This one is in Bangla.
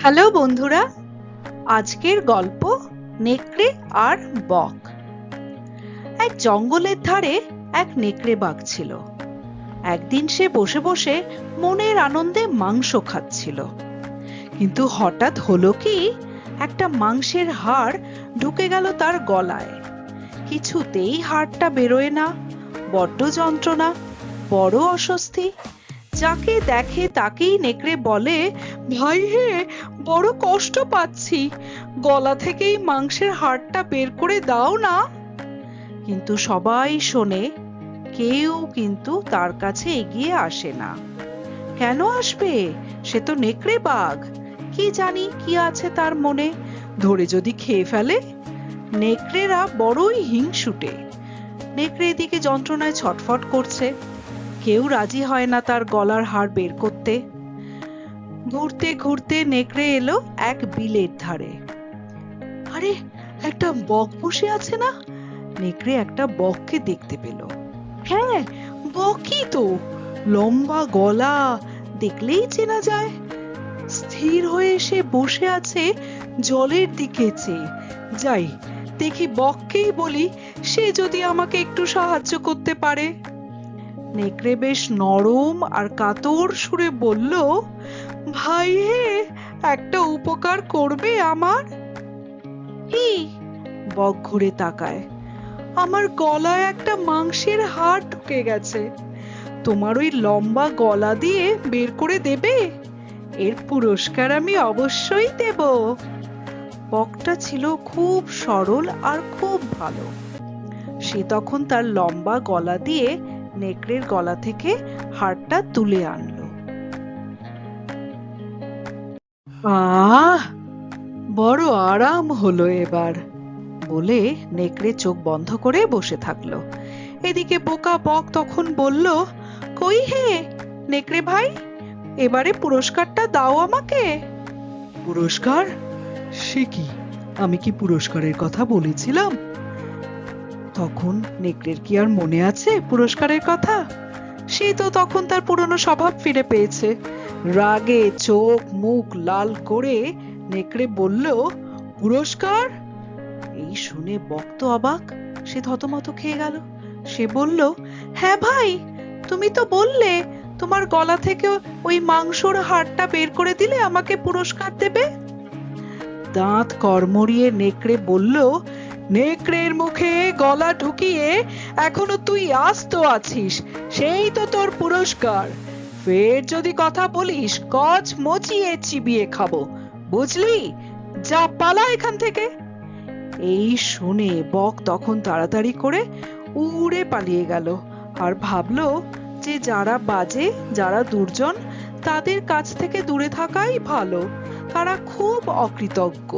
হ্যালো বন্ধুরা, আজকের গল্প নেকড়ে আর বক। এক জঙ্গলের ধারে এক নেকড়ে বাঘ ছিল। একদিন সে বসে বসে মনের আনন্দে মাংস খাচ্ছিল, কিন্তু হঠাৎ হলো কি, একটা মাংসের হাড় ঢুকে গেল তার গলায়। কিছুতেই হাড়টা বেরোয় না। বড্ড যন্ত্রণা, বড় অস্বস্তি। যাকে দেখে তাকেই নেকড়ে বলে, ভাই হে, বড় কষ্ট পাচ্ছি, গলা থেকেই মাংসের হাড়টা বের করে দাও না। কিন্তু সবাই শোনে, কেউ কিন্তু তার কাছে এগিয়ে আসে না। কেন আসবে? সে তো নেকড়ে বাঘ, কি জানি কি আছে তার মনে, ধরে যদি খেয়ে ফেলে। নেকড়েরা বড়ই হিংসুটে। নেকড়ে এদিকে যন্ত্রণায় ছটফট করছে, কেউ রাজি হয় না তার গলার হাড় বের করতে। ঘুরতে ঘুরতে নেকড়ে এলো এক বিলের ধারে। আরে, একটা বক বসে আছে না? নেকড়ে একটা বককে দেখতে পেল। হ্যাঁ, বকই তো, লম্বা গলা, দেখলেই চেনা যায়। স্থির হয়ে সে বসে আছে জলের দিকে চেয়ে। যাই, দেখি বককেই বলি, সে যদি আমাকে একটু সাহায্য করতে পারে। নেকড়ে বেশ নরম আর কাতর সুরে বলল, ভাই হে, একটা উপকার করবে আমার? কি? বক ঘুরে তাকায়। আমার গলায় একটা মাংসের হাড় ঢুকে গেছে, তোমার ওই লম্বা গলা দিয়ে বের করে দেবে? এর পুরস্কার আমি অবশ্যই দেব। বকটা ছিল খুব সরল আর খুব ভালো। সে তখন তার লম্বা গলা দিয়ে নেকড়ের গলা থেকে হাড়টা তুলে আনলো। আহ, বড় আরাম হলো এবার, বলে নেকড়ে চোখ বন্ধ করে বসে থাকলো। এদিকে বোকা বক তখন বলল, কই হে নেকড়ে ভাই, এবারে পুরস্কারটা দাও আমাকে। পুরস্কার? সে কি, আমি কি পুরস্কারের কথা বলেছিলাম? তখন নেকড়ের কি আর মনে আছে পুরস্কারের কথা? সে তো তখন তার পুরনো স্বভাব ফিরে পেয়েছে। রাগে চোখ মুখ লাল করে নেকড়ে বলল, পুরস্কার? এই শুনে বক তো অবাক, সে থতমত খেয়ে গেল। সে বলল, হ্যাঁ ভাই, তুমি তো বললে তোমার গলা থেকে ওই মাংসর হাড়টা বের করে দিলে আমাকে পুরস্কার দেবে। দাঁত কড়মড়িয়ে নেকড়ে বলল, নেকড়ের মুখে গলা ঢুকিয়ে এখনো তুই আস্ত আছিস, সেই তো তোর পুরস্কার। ফের যদি কথা বলিস, কচ মচিয়ে চিবিয়ে খাবো, বুঝলি? যা, পালা এখান থেকে। এই শুনে বক তখন তাড়াতাড়ি করে উড়ে পালিয়ে গেল, আর ভাবলো যে যারা বাজে, যারা দুর্জন, তাদের কাছ থেকে দূরে থাকাই ভালো। তারা খুব অকৃতজ্ঞ।